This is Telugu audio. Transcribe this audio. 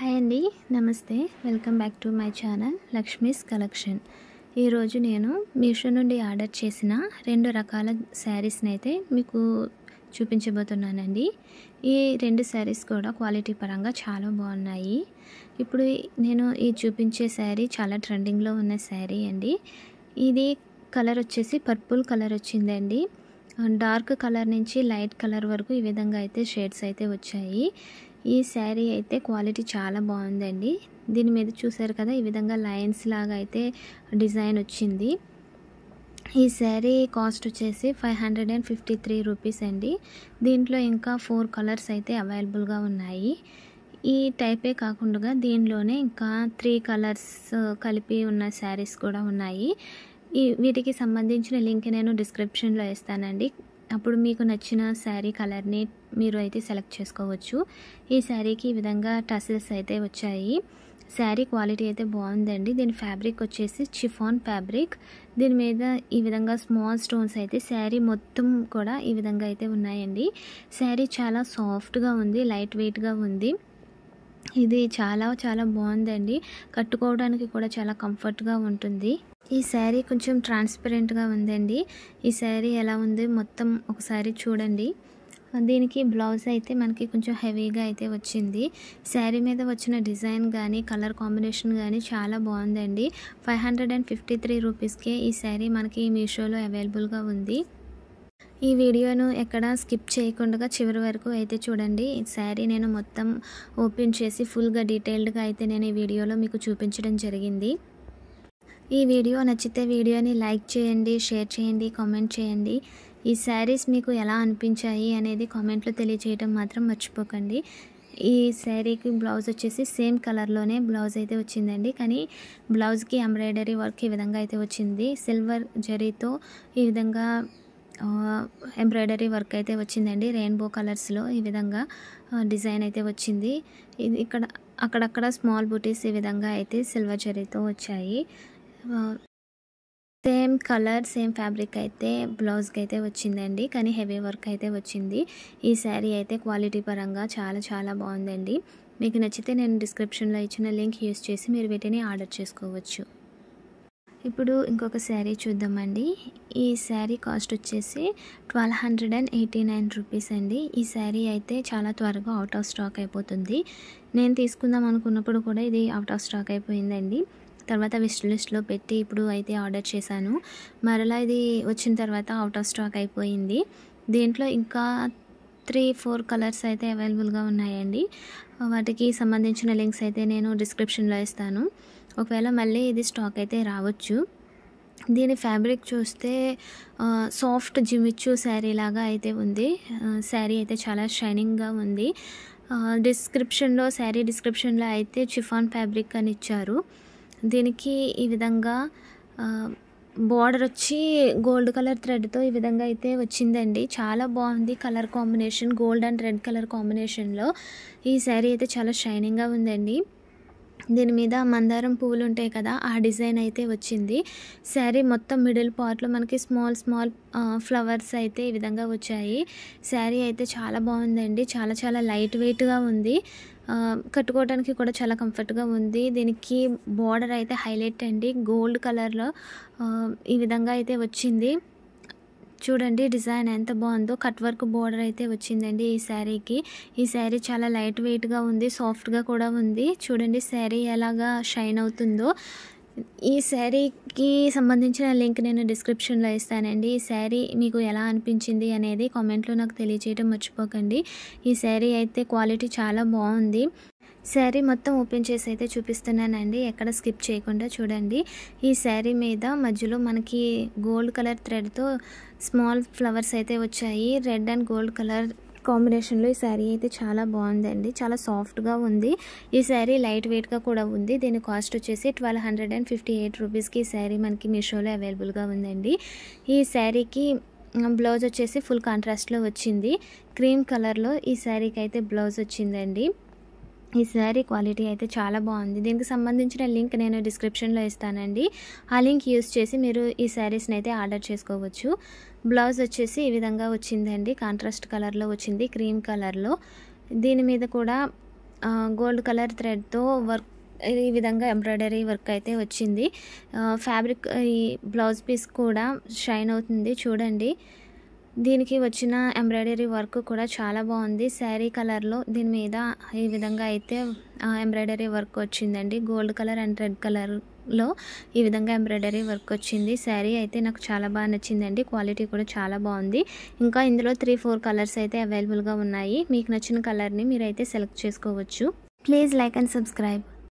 హాయ్ అండి, నమస్తే. Welcome back to my channel Lakshmi's collection. ఈరోజు నేను మీషో నుండి ఆర్డర్ చేసిన 2 రకాల శారీస్ని అయితే మీకు చూపించబోతున్నానండి. ఈ 2 శారీస్ కూడా క్వాలిటీ పరంగా చాలా బాగున్నాయి. ఇప్పుడు నేను ఈ చూపించే శారీ చాలా ట్రెండింగ్లో ఉన్న శారీ అండి. ఇది కలర్ వచ్చేసి పర్పుల్ కలర్ వచ్చిందండి. డార్క్ కలర్ నుంచి లైట్ కలర్ వరకు ఈ విధంగా అయితే షేడ్స్ అయితే వచ్చాయి. ఈ శారీ అయితే క్వాలిటీ చాలా బాగుందండి. దీని మీద చూసారు కదా, ఈ విధంగా లైన్స్ లాగా అయితే డిజైన్ వచ్చింది. ఈ శారీ కాస్ట్ వచ్చేసి 553 రూపీస్ అండి. దీంట్లో ఇంకా 4 కలర్స్ అయితే అవైలబుల్గా ఉన్నాయి. ఈ టైపే కాకుండా దీనిలోనే ఇంకా 3 కలర్స్ కలిపి ఉన్న శారీస్ కూడా ఉన్నాయి. వీటికి సంబంధించిన లింక్ నేను డిస్క్రిప్షన్లో ఇస్తానండి. అప్పుడు మీకు నచ్చిన శారీ కలర్ని మీరు అయితే సెలెక్ట్ చేసుకోవచ్చు. ఈ శారీకి ఈ విధంగా టసిల్స్ అయితే వచ్చాయి. శారీ క్వాలిటీ అయితే బాగుందండి. దీని ఫ్యాబ్రిక్ వచ్చేసి చిఫాన్ ఫ్యాబ్రిక్. దీని మీద ఈ విధంగా స్మాల్ స్టోన్స్ అయితే శారీ మొత్తం కూడా ఈ విధంగా అయితే ఉన్నాయండి. శారీ చాలా సాఫ్ట్గా ఉంది, లైట్ వెయిట్గా ఉంది. ఇది చాలా చాలా బాగుందండి. కట్టుకోవడానికి కూడా చాలా కంఫర్ట్గా ఉంటుంది. ఈ శారీ కొంచెం ట్రాన్స్పరెంట్గా ఉందండి. ఈ శారీ ఎలా ఉంది మొత్తం ఒకసారి చూడండి. దీనికి బ్లౌజ్ అయితే మనకి కొంచెం హెవీగా అయితే వచ్చింది. శారీ మీద వచ్చిన డిజైన్ కానీ కలర్ కాంబినేషన్ కానీ చాలా బాగుందండి. 553 రూపీస్కే ఈ శారీ మనకి మీషోలో అవైలబుల్గా ఉంది. ఈ వీడియోను ఎక్కడ స్కిప్ చేయకుండా చివరి వరకు అయితే చూడండి. ఈ శారీ నేను మొత్తం ఓపెన్ చేసి ఫుల్గా డీటెయిల్డ్గా అయితే నేను ఈ వీడియోలో మీకు చూపించడం జరిగింది. ఈ వీడియో నచ్చితే వీడియోని లైక్ చేయండి, షేర్ చేయండి, కామెంట్ చేయండి. ఈ శారీస్ మీకు ఎలా అనిపించాయి అనేది కామెంట్లో తెలియజేయడం మాత్రం మర్చిపోకండి. ఈ శారీకి బ్లౌజ్ వచ్చేసి సేమ్ కలర్లోనే బ్లౌజ్ అయితే వచ్చిందండి. కానీ బ్లౌజ్కి ఎంబ్రాయిడరీ వర్క్ ఈ విధంగా అయితే వచ్చింది. సిల్వర్ జరీతో ఈ విధంగా ఎంబ్రాయిడరీ వర్క్ అయితే వచ్చిందండి. రెయిన్బో కలర్స్లో ఈ విధంగా డిజైన్ అయితే వచ్చింది. ఇది ఇక్కడ అక్కడక్కడ స్మాల్ బూటీస్ ఈ విధంగా అయితే సిల్వర్ జరీతో వచ్చాయి. సేమ్ కలర్ సేమ్ ఫ్యాబ్రిక్ అయితే బ్లౌజ్కి అయితే వచ్చిందండి. కానీ హెవీ వర్క్ అయితే వచ్చింది. ఈ శారీ అయితే క్వాలిటీ పరంగా చాలా చాలా బాగుందండి. మీకు నచ్చితే నేను డిస్క్రిప్షన్లో ఇచ్చిన లింక్ యూస్ చేసి మీరు వీటిని ఆర్డర్ చేసుకోవచ్చు. ఇప్పుడు ఇంకొక శారీ చూద్దామండి. ఈ శారీ కాస్ట్ వచ్చేసి 1289 రూపీస్ అండి. ఈ శారీ అయితే చాలా త్వరగా అవుట్ ఆఫ్ స్టాక్ అయిపోతుంది. నేను తీసుకుందాం అనుకున్నప్పుడు కూడా ఇది అవుట్ ఆఫ్ స్టాక్ అయిపోయిందండి. తర్వాత విష్ లిస్ట్లో పెట్టి ఇప్పుడు అయితే ఆర్డర్ చేశాను. మరలా ఇది వచ్చిన తర్వాత అవుట్ ఆఫ్ స్టాక్ అయిపోయింది. దీంట్లో ఇంకా 3-4 కలర్స్ అయితే అవైలబుల్గా ఉన్నాయండి. వాటికి సంబంధించిన లింక్స్ అయితే నేను డిస్క్రిప్షన్లో ఇస్తాను. ఒకవేళ మళ్ళీ ఇది స్టాక్ అయితే రావచ్చు. దీని ఫ్యాబ్రిక్ చూస్తే సాఫ్ట్ జిమిచ్చు శారీ లాగా అయితే ఉంది. శారీ అయితే చాలా షైనింగ్గా ఉంది. శారీ డిస్క్రిప్షన్లో అయితే చిఫాన్ ఫ్యాబ్రిక్ అని ఇచ్చారు. దీనికి ఈ విధంగా బార్డర్ వచ్చి గోల్డ్ కలర్ థ్రెడ్తో ఈ విధంగా అయితే వచ్చిందండి. చాలా బాగుంది colour combination. Gold and red colour కాంబినేషన్లో ఈ శారీ అయితే చాలా షైనింగ్గా ఉందండి. దీని మీద మందారం పువ్వులు ఉంటాయి కదా, ఆ డిజైన్ అయితే వచ్చింది. శారీ మొత్తం మిడిల్ పార్ట్లో మనకి స్మాల్ ఫ్లవర్స్ అయితే ఈ విధంగా వచ్చాయి. శారీ అయితే చాలా బాగుందండి. చాలా చాలా లైట్ వెయిట్గా ఉంది. కట్టుకోవడానికి కూడా చాలా కంఫర్ట్గా ఉంది. దీనికి బార్డర్ అయితే హైలైట్ అండి. గోల్డ్ కలర్లో ఈ విధంగా అయితే వచ్చింది. చూడండి డిజైన్ ఎంత బాగుందో. కట్ వర్క్ బార్డర్ అయితే వచ్చిందండి ఈ శారీకి. ఈ శారీ చాలా లైట్ వెయిట్గా ఉంది, సాఫ్ట్గా కూడా ఉంది. చూడండి శారీ ఎలాగా షైన్ అవుతుందో. ఈ శారీకి సంబంధించిన లింక్ నేను డిస్క్రిప్షన్లో ఇస్తానండి. ఈ శారీ మీకు ఎలా అనిపించింది అనేది కామెంట్లో నాకు తెలియజేయడం మర్చిపోకండి. ఈ శారీ అయితే క్వాలిటీ చాలా బాగుంది. శారీ మొత్తం ఓపెన్ చేసి అయితే చూపిస్తున్నానండి. ఎక్కడ స్కిప్ చేయకుండా చూడండి. ఈ శారీ మీద మధ్యలో మనకి గోల్డ్ కలర్ థ్రెడ్తో స్మాల్ ఫ్లవర్స్ అయితే వచ్చాయి. రెడ్ అండ్ గోల్డ్ కలర్ కాంబినేషన్లో ఈ శారీ అయితే చాలా బాగుందండి. చాలా సాఫ్ట్గా ఉంది. ఈ శారీ లైట్ వెయిట్గా కూడా ఉంది. దీని కాస్ట్ వచ్చేసి 1258 రూపీస్కి ఈ శారీ మనకి మీషోలో అవైలబుల్గా ఉందండి. ఈ శారీకి బ్లౌజ్ వచ్చేసి ఫుల్ కాంట్రాస్ట్లో వచ్చింది. క్రీమ్ కలర్లో ఈ శారీకి అయితే బ్లౌజ్ వచ్చిందండి. ఈ శారీ క్వాలిటీ అయితే చాలా బాగుంది. దీనికి సంబంధించిన లింక్ నేను డిస్క్రిప్షన్లో ఇస్తానండి. ఆ లింక్ యూస్ చేసి మీరు ఈ శారీస్ని అయితే ఆర్డర్ చేసుకోవచ్చు. బ్లౌజ్ వచ్చేసి ఈ విధంగా వచ్చిందండి. కాంట్రాస్ట్ కలర్లో వచ్చింది, క్రీమ్ కలర్లో. దీని మీద కూడా గోల్డ్ కలర్ థ్రెడ్తో వర్క్ ఈ విధంగా ఎంబ్రాయిడరీ వర్క్ అయితే వచ్చింది. ఫ్యాబ్రిక్ ఈ బ్లౌజ్ పీస్ కూడా షైన్ అవుతుంది చూడండి. దీనికి వచ్చిన ఎంబ్రాయిడరీ వర్క్ కూడా చాలా బాగుంది. శారీ కలర్లో దీని మీద ఈ విధంగా అయితే ఎంబ్రాయిడరీ వర్క్ వచ్చిందండి. గోల్డ్ కలర్ అండ్ రెడ్ కలర్లో ఈ విధంగా ఎంబ్రాయిడరీ వర్క్ వచ్చింది. శారీ అయితే నాకు చాలా బాగా నచ్చిందండి. క్వాలిటీ కూడా చాలా బాగుంది. ఇంకా ఇందులో 3-4 కలర్స్ అయితే అవైలబుల్గా ఉన్నాయి. మీకు నచ్చిన కలర్ని మీరైతే సెలెక్ట్ చేసుకోవచ్చు. Please like and subscribe.